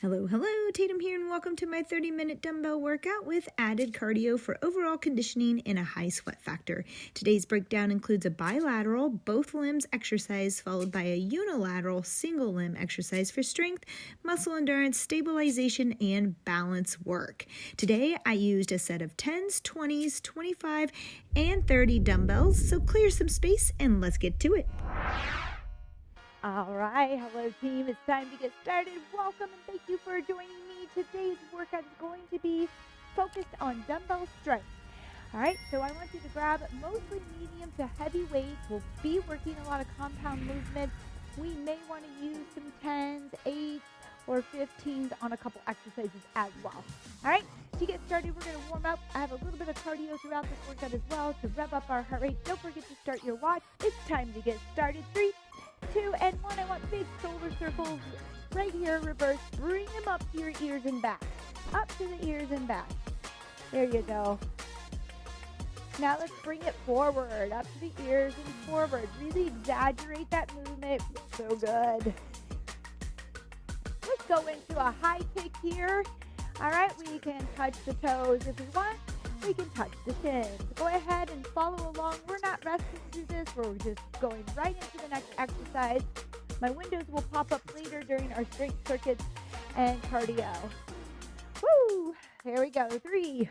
Hello, Tatum here, and welcome to my 30-minute dumbbell workout with added cardio for overall conditioning and a high sweat factor. Today's breakdown includes a bilateral, both limbs exercise followed by a unilateral, single limb exercise for strength, muscle endurance, stabilization, and balance work. Today, I used a set of 10s, 20s, 25, and 30 dumbbells, so clear some space and let's get to it. All right, hello team, it's time to get started. Welcome and thank you for joining me. Today's workout is going to be focused on dumbbell strength. All right, so I want you to grab mostly medium to heavy weights. We'll be working a lot of compound movements. We may want to use some 10s, 8s, or 15s on a couple exercises as well. All right, to get started, we're going to warm up. I have a little bit of cardio throughout this workout as well to rev up our heart rate. Don't forget to start your watch. It's time to get started. 3, 2, and 1. I want big shoulder circles right here, reverse. Bring them up to your ears and back. Up to the ears and back. There you go. Now let's bring it forward, up to the ears and forward. Really exaggerate that movement. So good. Let's go into a high kick here. All right, we can touch the toes if we want. We can touch the shins. Go ahead and follow along. We're not resting through this. We're just going right into the next exercise. My windows will pop up later during our strength circuits and cardio. Woo! There we go. 3,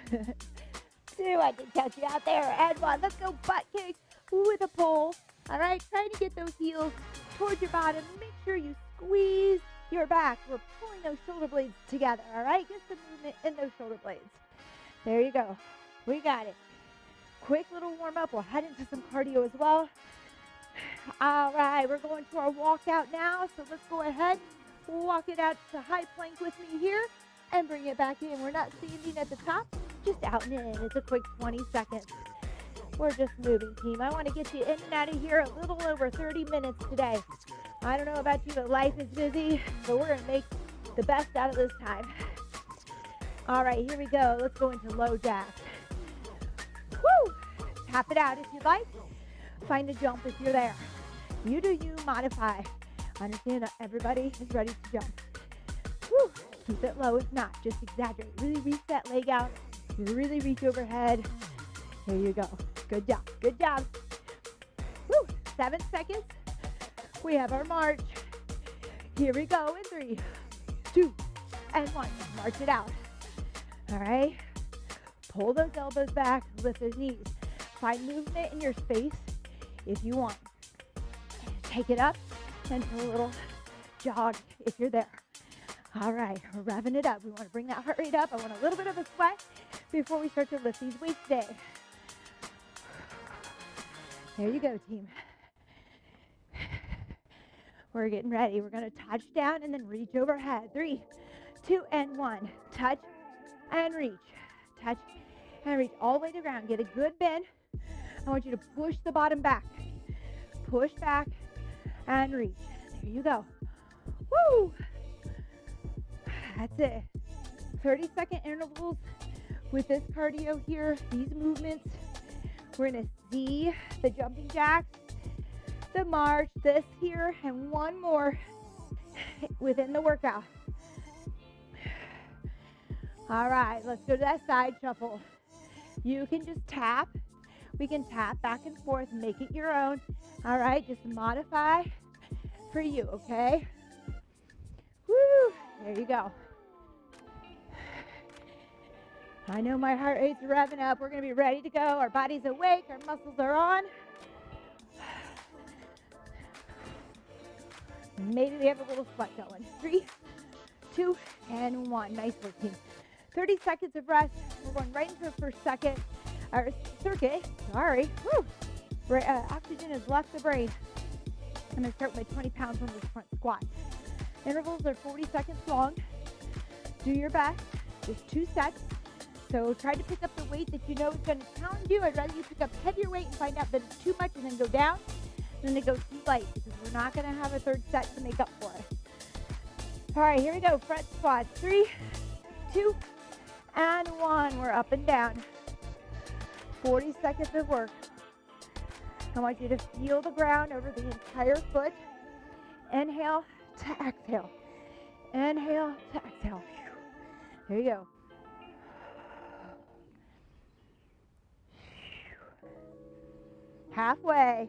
2, I can catch you out there. And 1. Let's go butt kicks with a pull. All right, trying to get those heels towards your bottom. Make sure you squeeze your back. We're pulling those shoulder blades together. All right, get some movement in those shoulder blades. There you go. We got it. Quick little warm up. We'll head into some cardio as well. All right, we're going to our walkout now. So let's go ahead. Walk it out to high plank with me here and bring it back in. We're not standing at the top, just out and in. It's a quick 20 seconds. We're just moving, team. I want to get you in and out of here a little over 30 minutes today. I don't know about you, but life is busy, so we're going to make the best out of this time. All right, here we go. Let's go into low jack. Woo! Tap it out if you'd like. Find a jump if you're there. You do you, modify. Understand that everybody is ready to jump. Woo! Keep it low if not. Just exaggerate. Really reach that leg out. Really reach overhead. There you go. Good job. Good job. Woo! 7 seconds. We have our march. Here we go in 3, 2, and 1. March it out. All right. Pull those elbows back. Lift those knees. Find movement in your space if you want. Take it up and do a little jog if you're there. All right. We're revving it up. We want to bring that heart rate up. I want a little bit of a sweat before we start to lift these weights today. There you go, team. We're getting ready. We're going to touch down and then reach overhead. 3, 2, and 1. Touch and reach. Touch and reach all the way to the ground. Get a good bend. I want you to push the bottom back. Push back and reach. There you go. Woo! That's it. 30-second intervals with this cardio here. These movements. We're going to see the jumping jacks, the march, this here, and one more within the workout. All right, let's go to that side shuffle. You can just tap. We can tap back and forth, make it your own. All right, just modify for you, okay? Woo, there you go. I know my heart rate's revving up. We're gonna be ready to go. Our body's awake, our muscles are on. Maybe we have a little sweat going. 3, 2, and 1. Nice work, team. 30 seconds of rest. We're going right into the first circuit. Sorry. Woo. Oxygen has left the brain. I'm going to start with my 20 pounds on this front squat. Intervals are 40 seconds long. Do your best. Just 2 sets. So try to pick up the weight that you know is going to challenge you. I'd rather you pick up heavier weight and find out that it's too much and then go down than to go too light, because we're not going to have a third set to make up for it. All right, here we go. Front squats. 3, 2, and 1. We're up and down. 40 seconds of work. I want you to feel the ground over the entire foot. Inhale to exhale. Inhale to exhale. There you go. Halfway.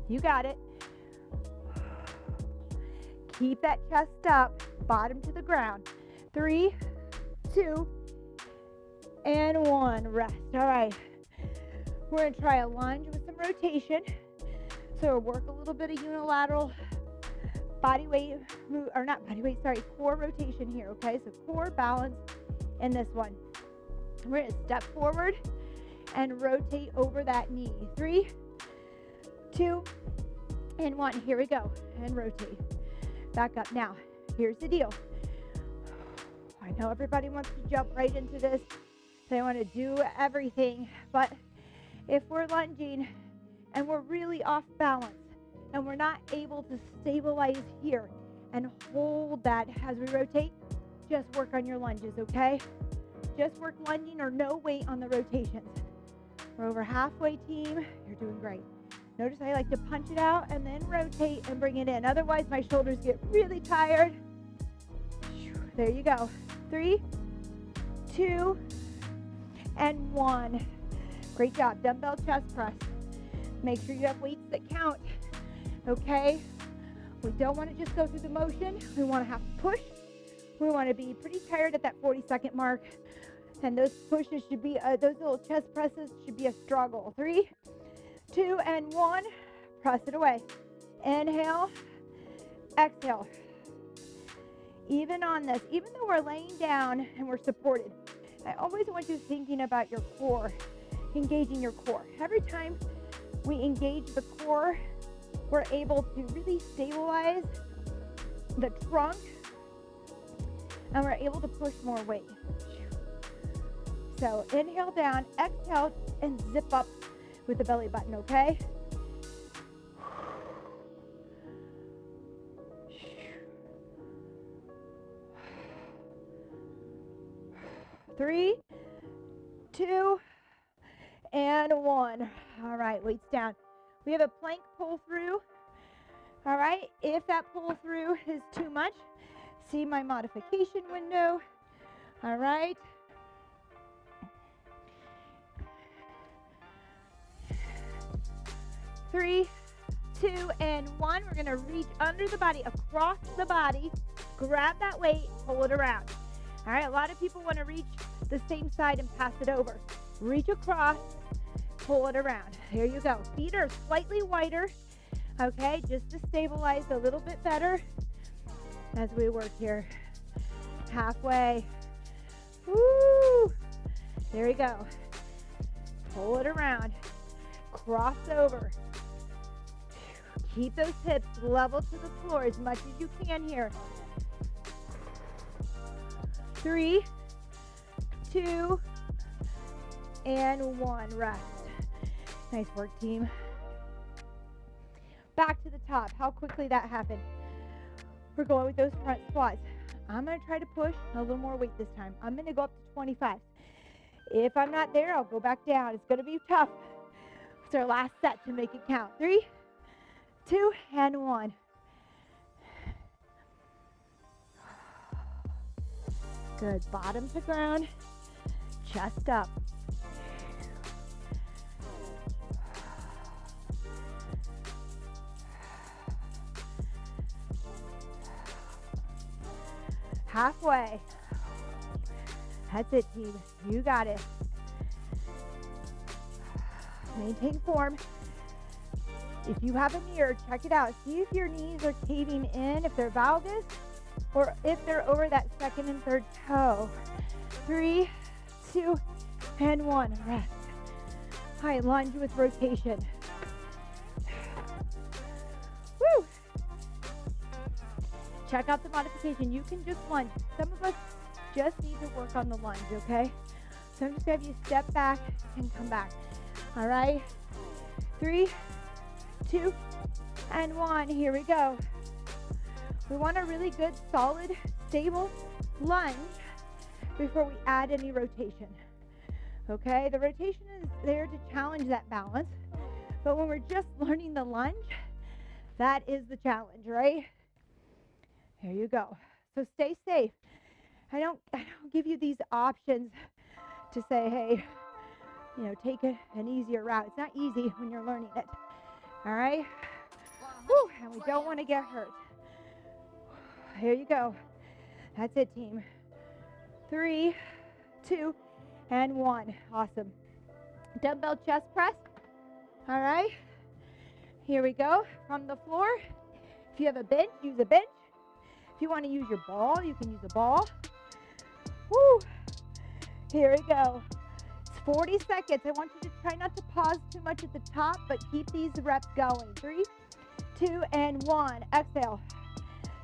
You got it. Keep that chest up, bottom to the ground. 3, 2, and 1. Rest. All right. We're going to try a lunge with some rotation. So work a little bit of unilateral body weight, or not body weight, sorry, core rotation here, okay? So core balance in this one. We're going to step forward and rotate over that knee. 3, 2, and 1. Here we go. And rotate. Back up. Now, here's the deal. I know everybody wants to jump right into this. They want to do everything. But if we're lunging and we're really off balance and we're not able to stabilize here and hold that as we rotate, just work on your lunges, okay? Just work lunging or no weight on the rotations. We're over halfway, team. You're doing great. Notice I like to punch it out and then rotate and bring it in. Otherwise, my shoulders get really tired. There you go. 3, 2, and 1. Great job. Dumbbell chest press. Make sure you have weights that count. Okay? We don't want to just go through the motion. We want to have to push. We want to be pretty tired at that 40-second mark. And those pushes should be, those little chest presses should be a struggle. 3, 2, and 1. Press it away. Inhale. Exhale. Even on this, even though we're laying down and we're supported, I always want you thinking about your core, engaging your core. Every time we engage the core, we're able to really stabilize the trunk and we're able to push more weight. So inhale down, exhale, and zip up with the belly button, okay? 3, 2, and 1. All right, weights down. We have a plank pull through. All right, if that pull through is too much, see my modification window. All right. Three, 2, and 1. We're gonna reach under the body, across the body, grab that weight, pull it around. All right, a lot of people want to reach the same side and pass it over. Reach across, pull it around. There you go. Feet are slightly wider, okay, just to stabilize a little bit better as we work here. Halfway. Woo! There we go. Pull it around. Cross over. Keep those hips level to the floor as much as you can here. 3, 2, and 1. Rest. Nice work, team. Back to the top. How quickly that happened. We're going with those front squats. I'm going to try to push a little more weight this time. I'm going to go up to 25. If I'm not there, I'll go back down. It's going to be tough. It's our last set to make it count. 3, 2, and 1. Good. Bottom to ground. Chest up. Halfway. That's it, team. You got it. Maintain form. If you have a mirror, check it out. See if your knees are caving in, if they're valgus, or if they're over that second and third toe. 3, 2, and 1. Rest. All right, lunge with rotation. Woo! Check out the modification. You can just lunge. Some of us just need to work on the lunge, okay? So I'm just going to have you step back and come back. All right? 3, 2, and 1. Here we go. We want a really good, solid, stable lunge before we add any rotation. Okay? The rotation is there to challenge that balance, But when we're just learning the lunge, that is the challenge, right? There you go. So stay safe. I don't give you these options to say, hey, take an easier route. It's not easy when you're learning it. All right? Whew, and we don't want to get hurt. Here you go. That's it, team. 3, 2, and 1. Awesome. Dumbbell chest press. All right? Here we go. From the floor. If you have a bench, use a bench. If you want to use your ball, you can use a ball. Woo! Here we go. It's 40 seconds. I want you to try not to pause too much at the top, but keep these reps going. 3, 2, and 1. Exhale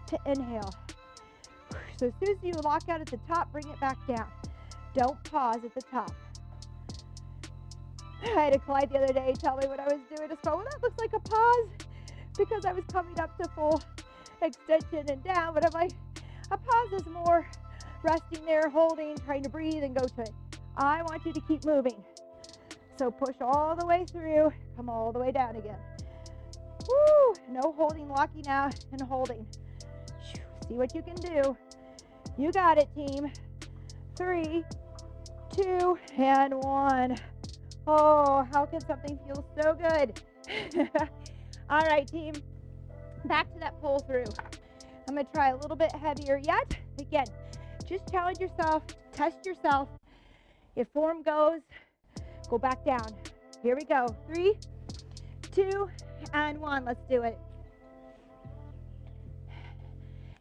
to inhale. So as soon as you lock out at the top, bring it back down. Don't pause at the top. I had a client the other day tell me what I was doing. Just go, well, that looks like a pause because I was coming up to full extension and down. But I'm like, a pause is more resting there, holding, trying to breathe and go to it. I want you to keep moving. So push all the way through, come all the way down again. Woo! No holding, locking out and holding. See what you can do. You got it, team. 3, 2, and 1. Oh, how can something feel so good? All right, team. Back to that pull through. I'm going to try a little bit heavier yet. Again, just challenge yourself, test yourself. If form goes, go back down. Here we go. 3, 2, and 1. Let's do it.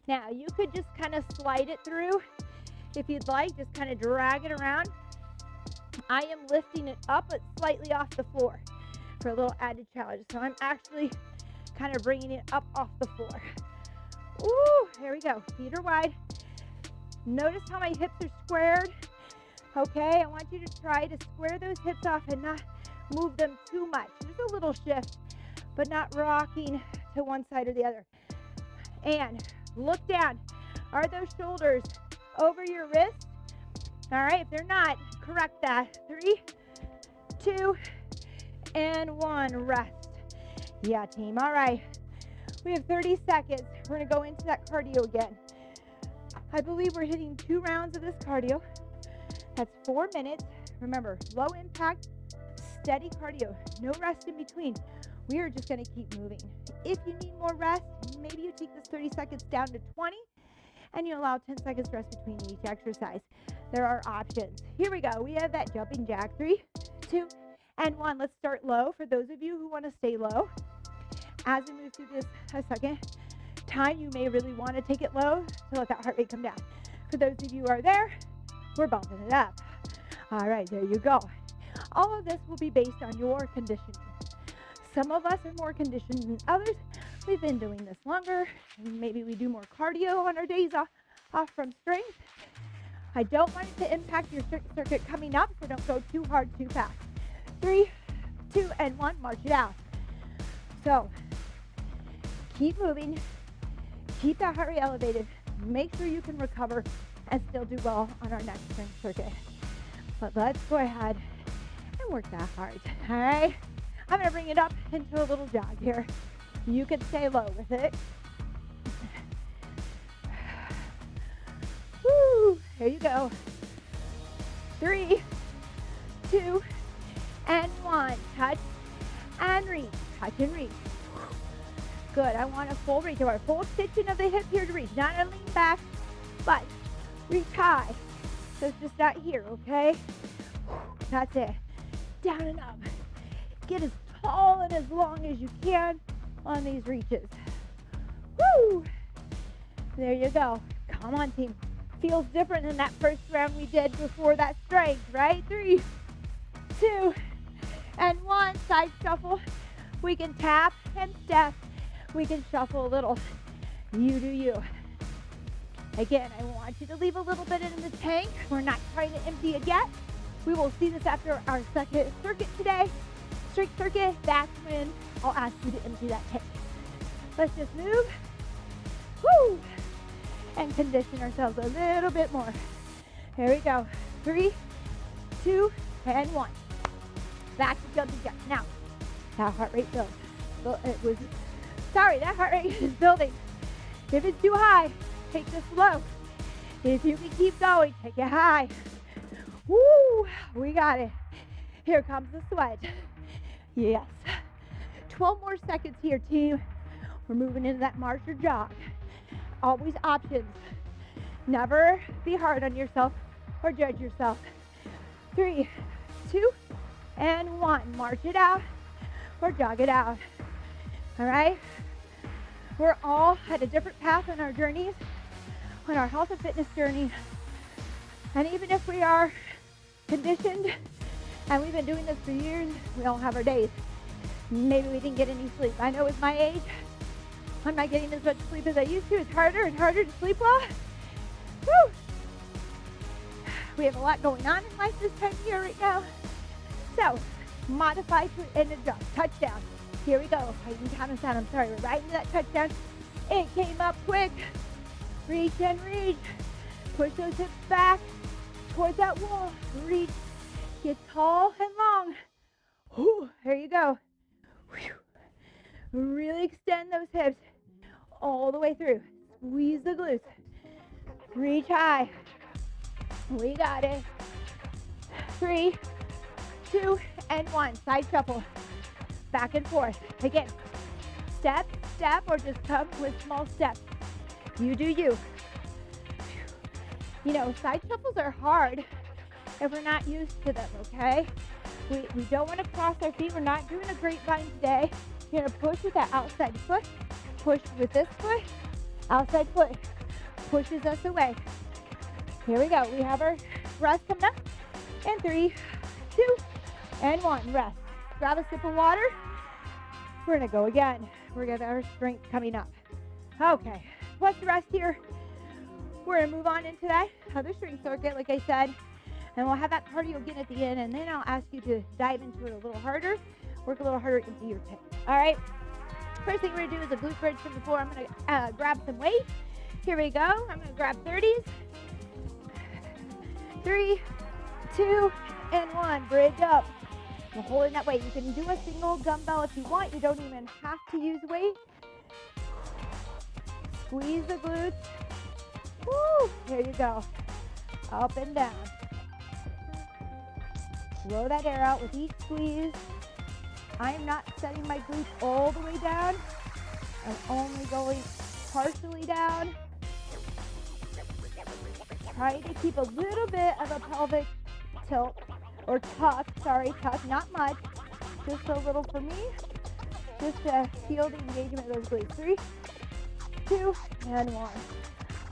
Now, you could just kind of slide it through if you'd like. Just kind of drag it around. I am lifting it up, but slightly off the floor for a little added challenge. So I'm actually kind of bringing it up off the floor. Ooh, here we go. Feet are wide. Notice how my hips are squared. Okay, I want you to try to square those hips off and not move them too much. There's a little shift, but not rocking to one side or the other. And look down. Are those shoulders over your wrist? All right, if they're not, correct that. 3, 2, and 1. Rest. Yeah, team. All right. We have 30 seconds. We're going to go into that cardio again. I believe we're hitting 2 rounds of this cardio. That's 4 minutes. Remember, low impact, steady cardio. No rest in between. We are just going to keep moving. If you need more rest, maybe you take this 30 seconds down to 20 and you allow 10 seconds rest between each exercise. There are options. Here we go. We have that jumping jack. 3, 2, and 1. Let's start low for those of you who want to stay low. As we move through this a second time, you may really want to take it low to let that heart rate come down. For those of you who are there, we're bumping it up. All right, there you go. All of this will be based on your conditioning. Some of us are more conditioned than others. We've been doing this longer. Maybe we do more cardio on our days off from strength. I don't want it to impact your circuit coming up, so don't go too hard, too fast. 3, 2, and 1, march it out. So keep moving, keep that heart rate elevated, make sure you can recover and still do well on our next strength circuit. But let's go ahead and work that hard, all right? I'm gonna bring it up into a little jog here. You can stay low with it. Woo, here you go. 3, 2, and 1. Touch and reach, touch and reach. Good, I want a full reach. I want a full extension of the hip here to reach. Not a lean back, but reach high. So it's just not here, okay? That's it. Down and up. Get as tall and as long as you can on these reaches. Woo! There you go. Come on, team. Feels different than that first round we did before that strength, right? 3, 2, and 1. Side shuffle. We can tap and step. We can shuffle a little. You do you. Again, I want you to leave a little bit in the tank. We're not trying to empty it yet. We will see this after our second circuit today. Straight circuit, that's when I'll ask you to empty that tank. Let's just move. Woo! And condition ourselves a little bit more. Here we go. 3, 2, and 1. Back to jumping jacks. Now, That heart rate builds. That heart rate is building. If it's too high, take this slow. If you can keep going, take it high. Woo, we got it. Here comes the sweat. Yes. 12 more seconds here, team. We're moving into that march or jog. Always options. Never be hard on yourself or judge yourself. 3, 2, and 1. March it out or jog it out. All right? We're all at a different path on our journeys, on our health and fitness journey. And even if we are conditioned and we've been doing this for years, we all have our days. Maybe we didn't get any sleep. I know with my age, I'm not getting as much sleep as I used to. It's harder and harder to sleep well. Woo! We have a lot going on in life this time of year right now. So, modify to end a jump. Touchdown. Here we go. I didn't count us down. I'm sorry. We're right into that touchdown. It came up quick. Reach and reach. Push those hips back towards that wall. Reach. Get tall and long. Whew, there you go. Whew. Really extend those hips all the way through. Squeeze the glutes. Reach high. We got it. 3, 2, and 1. Side shuffle. Back and forth. Again, step, step, or just come with small steps. You do you. You know, side shuffles are hard if we're not used to them, okay? We don't want to cross our feet. We're not doing a grapevine today. You're going to push with that outside foot. Push with this foot. Outside foot pushes us away. Here we go. We have our rest coming up. And 3, 2, and 1. Rest. Grab a sip of water. We're going to go again. We're going to have our strength coming up. Okay. What's the rest here? We're going to move on into that other strength circuit, like I said. And we'll have that cardio again at the end. And then I'll ask you to dive into it a little harder. Work a little harder into your tank. All right. First thing we're going to do is a glute bridge from the floor. I'm going to grab some weight. Here we go. I'm going to grab 30s. 3, 2, and 1. Bridge up. We're holding that weight. You can do a single dumbbell if you want. You don't even have to use weight. Squeeze the glutes. Woo! There you go. Up and down. Blow that air out with each squeeze. I'm not setting my glutes all the way down. I'm only going partially down. Try to keep a little bit of a pelvic tilt or tuck. Sorry, tuck, not much. Just a little for me. Just to feel the engagement of those glutes. 3, 2, and 1.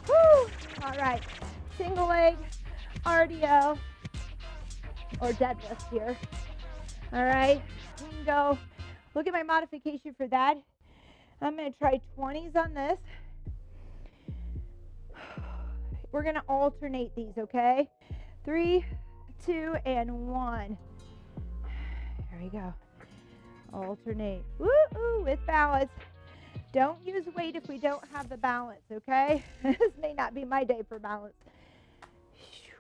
Woo! All right. Single leg, RDL, or deadlift here. All right. We can go. Look at my modification for that. I'm going to try 20s on this. We're going to alternate these, okay? 3, 2, and 1. There we go. Alternate. Woo-oo, with balance. Don't use weight if we don't have the balance, okay? This may not be my day for balance.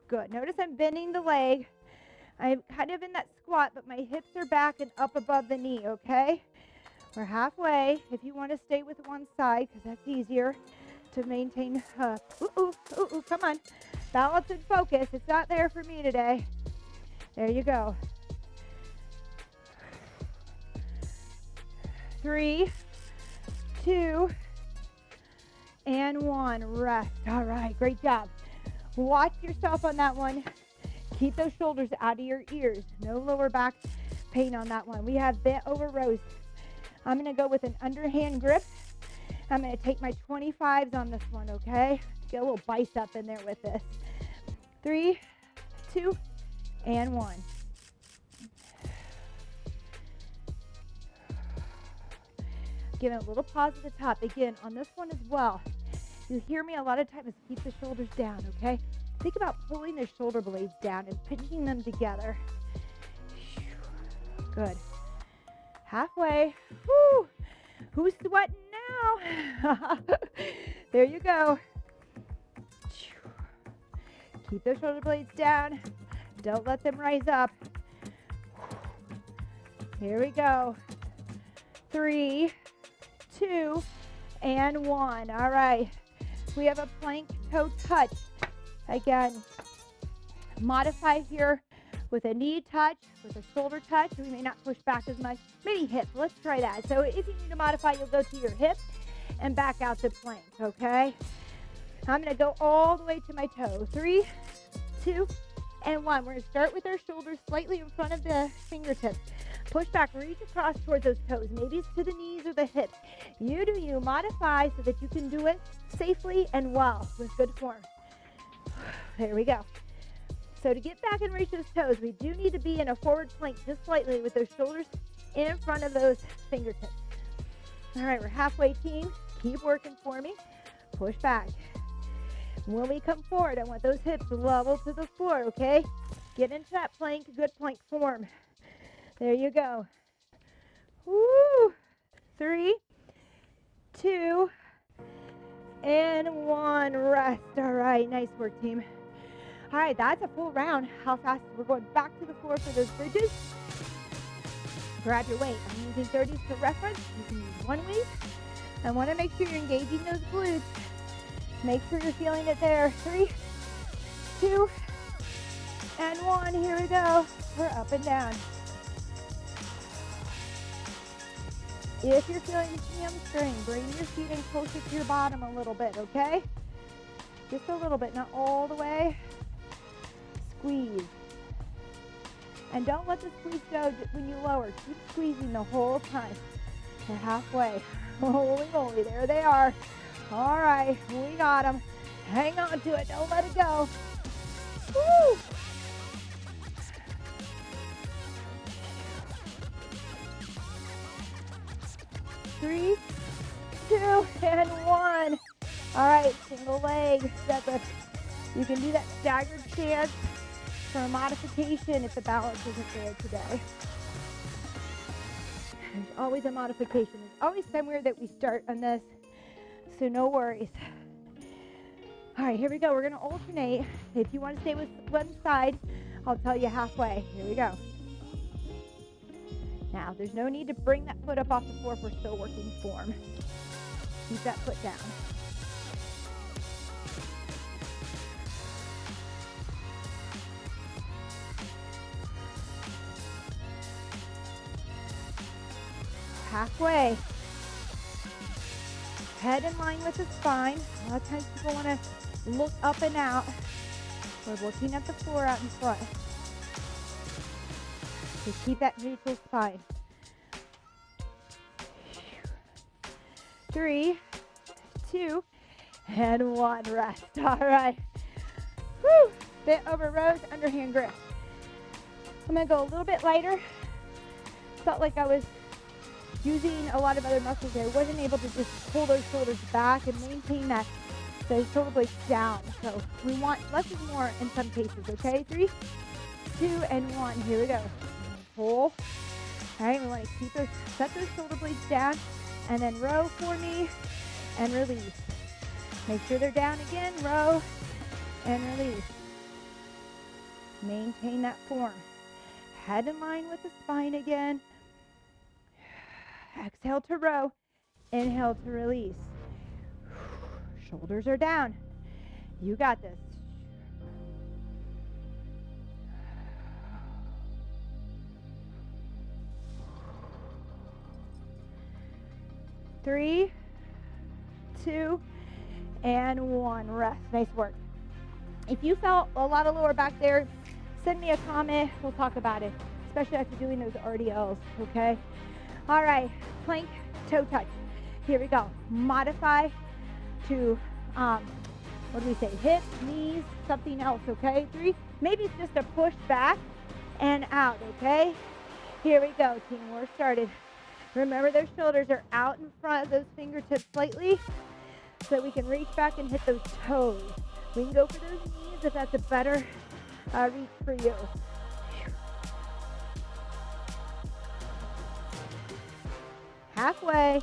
Good. Notice I'm bending the leg. I'm kind of in that squat, but my hips are back and up above the knee, okay? We're halfway. If you want to stay with one side, because that's easier to maintain. Come on. Balance and focus. It's not there for me today. There you go. 3, 2, and 1. Rest. All right. Great job. Watch yourself on that one. Keep those shoulders out of your ears. No lower back pain on that one. We have bent over rows. I'm going to go with an underhand grip. I'm going to take my 25s on this one, okay? Get a little bicep in there with this. 3, 2, and 1. Give it a little pause at the top. Again, on this one as well. You hear me a lot of times, keep the shoulders down, okay? Think about pulling the shoulder blades down and pinching them together. Good. Halfway. Woo! Who's sweating now? There you go. Keep those shoulder blades down. Don't let them rise up. Here we go. 3, 2, and 1. All right. We have a plank toe touch. Again, modify here with a knee touch, with a shoulder touch. We may not push back as much. Maybe hip. Let's try that. So if you need to modify, you'll go to your hip and back out to plank, okay? I'm going to go all the way to my toe. 3, 2, and 1. We're going to start with our shoulders slightly in front of the fingertips. Push back, reach across towards those toes. Maybe it's to the knees or the hips. You do you. Modify so that you can do it safely and well with good form. There we go. So to get back and reach those toes, we do need to be in a forward plank just slightly with those shoulders in front of those fingertips. All right, we're halfway, team. Keep working for me. Push back. When we come forward, I want those hips level to the floor, okay? Get into that plank, good plank form. There you go. Woo! 3, 2, and 1. Rest. All right, nice work, team. All right, that's a full round. How fast? We're going back to the floor for those bridges. Grab your weight. I'm using 30s for reference. You can use one weight. I want to make sure you're engaging those glutes. Make sure you're feeling it there. 3, 2, and 1. Here we go. We're up and down. If you're feeling hamstring, bring your feet in closer to your bottom a little bit, okay? Just a little bit, not all the way. Squeeze. And don't let the squeeze go when you lower. Keep squeezing the whole time. We're halfway. Holy moly, there they are. All right, we got them. Hang on to it. Don't let it go. Woo! Three, 2, and 1. All right, single leg step. You can do that staggered stance for a modification if the balance isn't there today. There's always a modification. There's always somewhere that we start on this, so no worries. All right, here we go. We're going to alternate. If you want to stay with one side, I'll tell you halfway. Here we go. Now, there's no need to bring that foot up off the floor if we're still working form. Keep that foot down. Halfway. Head in line with the spine. A lot of times people want to look up and out. We're looking at the floor out in front. So keep that neutral spine. 3, 2, and 1. Rest. All right. Woo. Bent over rows, underhand grip. I'm going to go a little bit lighter. Felt like I was using a lot of other muscles there. I wasn't able to just pull those shoulders back and maintain that, those shoulder blades down. So we want less is more in some cases, okay? 3, 2, and 1. Here we go. Pull. All right, we want to keep those, set those shoulder blades down, and then row for me, and release. Make sure they're down again, row, and release. Maintain that form. Head in line with the spine again. Exhale to row, inhale to release. Shoulders are down. You got this. Three, 2, and 1. Rest. Nice work. If you felt a lot of lower back there, send me a comment. We'll talk about it, especially after doing those RDLs, okay? All right, plank toe touch. Here we go. Modify to, what do we say? Hips, knees, something else, okay? 3, maybe it's just a push back and out, okay? Here we go, team. We're started. Remember, those shoulders are out in front of those fingertips slightly so we can reach back and hit those toes. We can go for those knees if that's a better reach for you. Halfway.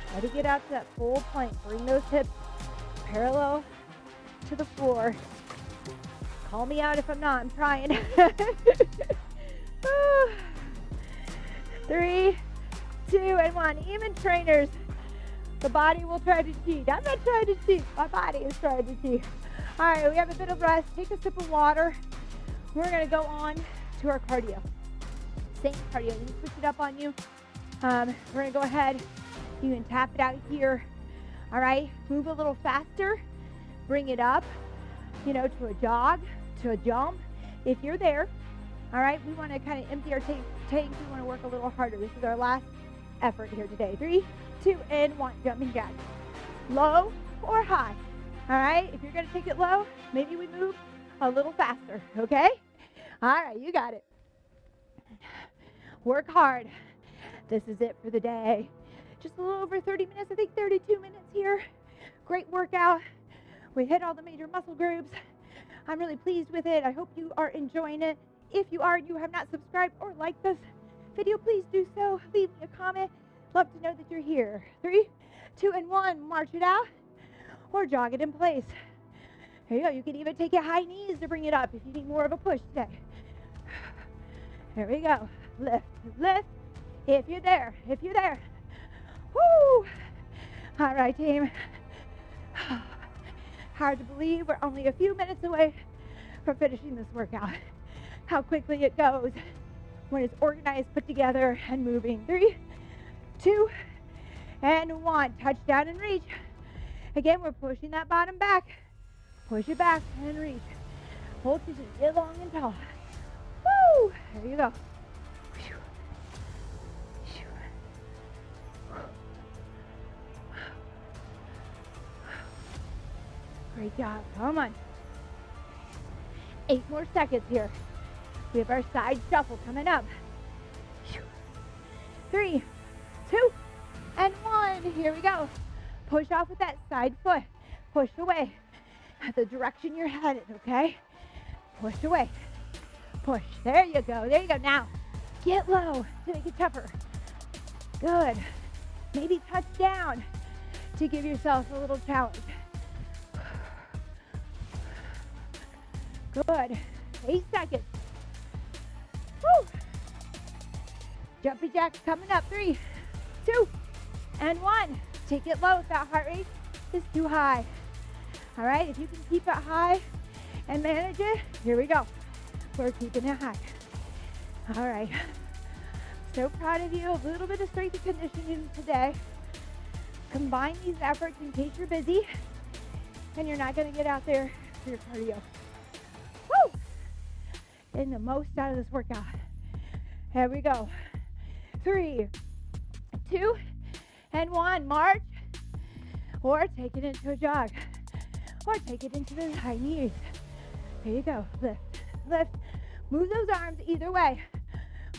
Try to get out to that full plank. Bring those hips parallel to the floor. Call me out if I'm not. I'm trying. and 1. Even trainers, the body will try to cheat. I'm not trying to cheat. My body is trying to cheat. All right, we have a bit of rest. Take a sip of water. We're going to go on to our cardio. Same cardio. Let me switch it up on you. We're going to go ahead. You can tap it out here. All right, move a little faster. Bring it up, to a jog, to a jump. If you're there, all right, we want to kind of empty our tank. We want to work a little harder. This is our last effort here today. 3, 2, and 1. Jumping jack. Low or high. All right, if you're going to take it low, maybe we move a little faster, okay? All right, you got it. Work hard. This is it for the day. Just a little over 30 minutes, I think 32 minutes here. Great workout. We hit all the major muscle groups. I'm really pleased with it. I hope you are enjoying it. If you are and you have not subscribed or liked this video, please do so. Leave me a comment. Love to know that you're here. 3, 2, and 1. March it out or jog it in place. There you go. You can even take your high knees to bring it up if you need more of a push today. There we go. Lift, lift. If you're there. Woo! All right, team. Hard to believe we're only a few minutes away from finishing this workout. How quickly it goes when it's organized, put together, and moving. 3, 2, and 1. Touchdown and reach. Again, we're pushing that bottom back. Push it back and reach. Hold to just get long and tall. Woo! There you go. Great job. Come on. 8 more seconds here. We have our side shuffle coming up. 3, 2, and 1. Here we go. Push off with that side foot. Push away the direction you're headed, okay? Push away. Push. There you go. There you go. Now, get low to make it tougher. Good. Maybe touch down to give yourself a little challenge. Good. 8 seconds. Woo! Jumpy jacks coming up. 3, 2, and 1. Take it low if that heart rate is too high. All right, if you can keep it high and manage it, here we go. We're keeping it high. All right. So proud of you. A little bit of strength and conditioning today. Combine these efforts in case you're busy and you're not going to get out there for your cardio. Woo! Getting the most out of this workout. Here we go. 3, 2, and 1. March. Or take it into a jog. Or take it into the high knees. There you go. Lift, lift. Move those arms either way.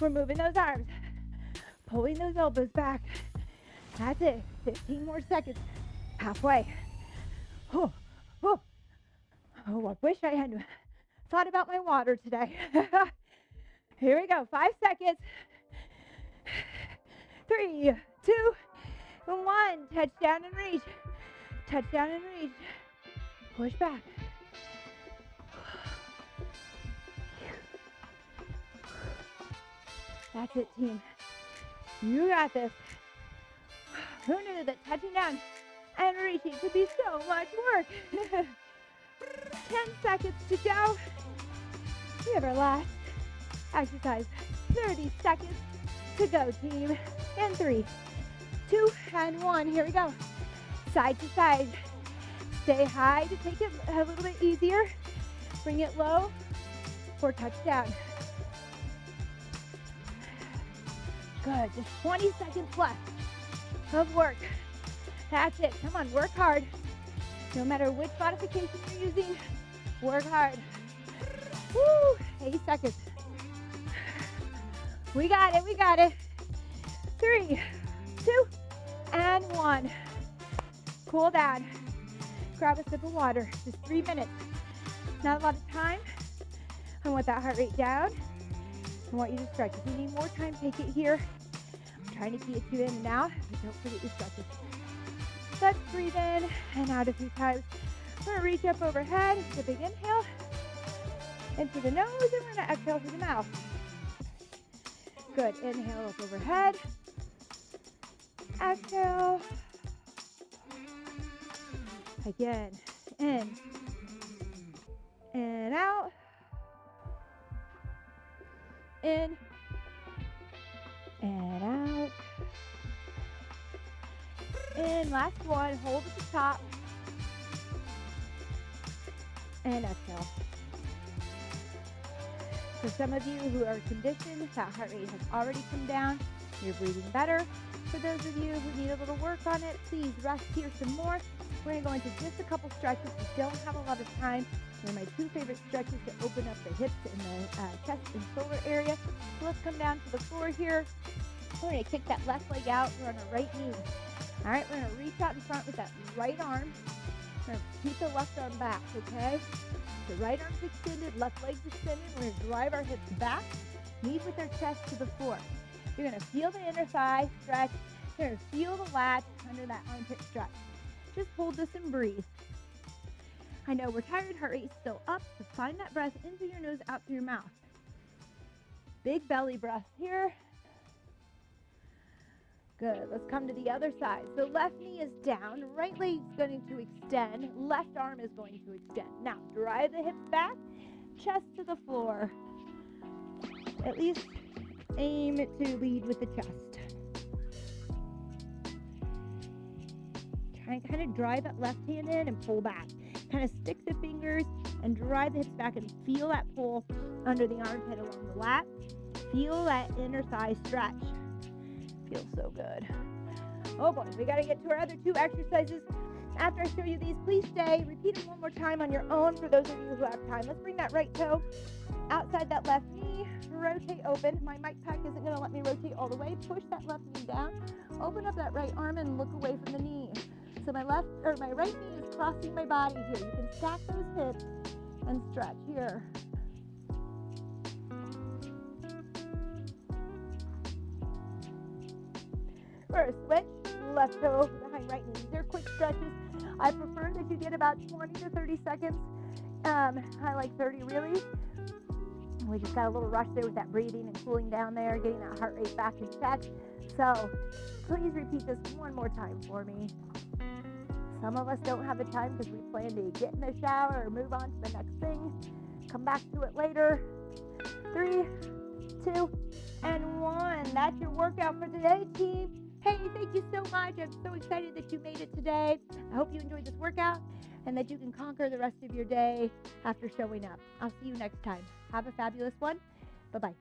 We're moving those arms. Pulling those elbows back. That's it. 15 more seconds. Halfway. Oh, oh. Oh, I wish I had thought about my water today. Here we go. 5 seconds. 3, 2, and 1. Touchdown and reach. Touchdown and reach. Push back. That's it, team. You got this. Who knew that touching down and reaching could be so much work? 10 seconds to go. We have our last exercise. 30 seconds to go, team. And 3, 2, and 1. Here we go. Side to side. Stay high to take it a little bit easier. Bring it low for touchdown. Good. Just 20 seconds left of work. That's it. Come on, work hard. No matter which modification you're using, work hard. Woo! 8 seconds. We got it. We got it. 3, 2, and 1. Cool down. Grab a sip of water. Just 3 minutes. Not a lot of time. I want that heart rate down. I want you to stretch. If you need more time, take it here. I'm trying to get you in and out, but don't forget your stretches. Let's breathe in and out a few times. We're going to reach up overhead. It's a big inhale. Into the nose, and we're going to exhale through the mouth. Good. Inhale up overhead. Exhale. Again. In. And out. In. And out. In. Last one. Hold at the top. And exhale. For some of you who are conditioned, that heart rate has already come down. You're breathing better. For those of you who need a little work on it, please rest here some more. We're going to go into just a couple stretches. We don't have a lot of time. They're my two favorite stretches to open up the hips and the chest and shoulder area. So let's come down to the floor here. We're going to kick that left leg out. We're on our right knee. All right, we're going to reach out in front with that right arm. We're going to keep the left arm back, okay? The right arm's extended, left leg's extended. We're going to drive our hips back, knees with our chest to the floor. You're going to feel the inner thigh stretch. You're going to feel the lat under that armpit stretch. Just hold this and breathe. I know we're tired, heart rate's still up, so find that breath in through your nose, out through your mouth. Big belly breath here. Good, let's come to the other side. So left knee is down, right leg's going to extend, left arm is going to extend. Now, drive the hips back, chest to the floor. At least aim to lead with the chest. Try and kind of drive that left hand in and pull back. Kind of stick the fingers and drive the hips back and feel that pull under the armpit along the lat. Feel that inner thigh stretch. Feels so good. Oh boy, we got to get to our other two exercises. After I show you these, please stay. Repeat them one more time on your own for those of you who have time. Let's bring that right toe outside that left knee. Rotate open. My mic pack isn't going to let me rotate all the way. Push that left knee down. Open up that right arm and look away from the knee. So my right knee is crossing my body here. You can stack those hips and stretch here. For a switch, left toe behind right knee. These are quick stretches. I prefer that you get about 20 to 30 seconds. I like 30 really. We just got a little rush there with that breathing and cooling down there, getting that heart rate back in check. So please repeat this one more time for me. Some of us don't have the time because we plan to get in the shower or move on to the next thing. Come back to it later. 3, 2, and 1. That's your workout for today, team. Hey, thank you so much. I'm so excited that you made it today. I hope you enjoyed this workout and that you can conquer the rest of your day after showing up. I'll see you next time. Have a fabulous one. Bye-bye.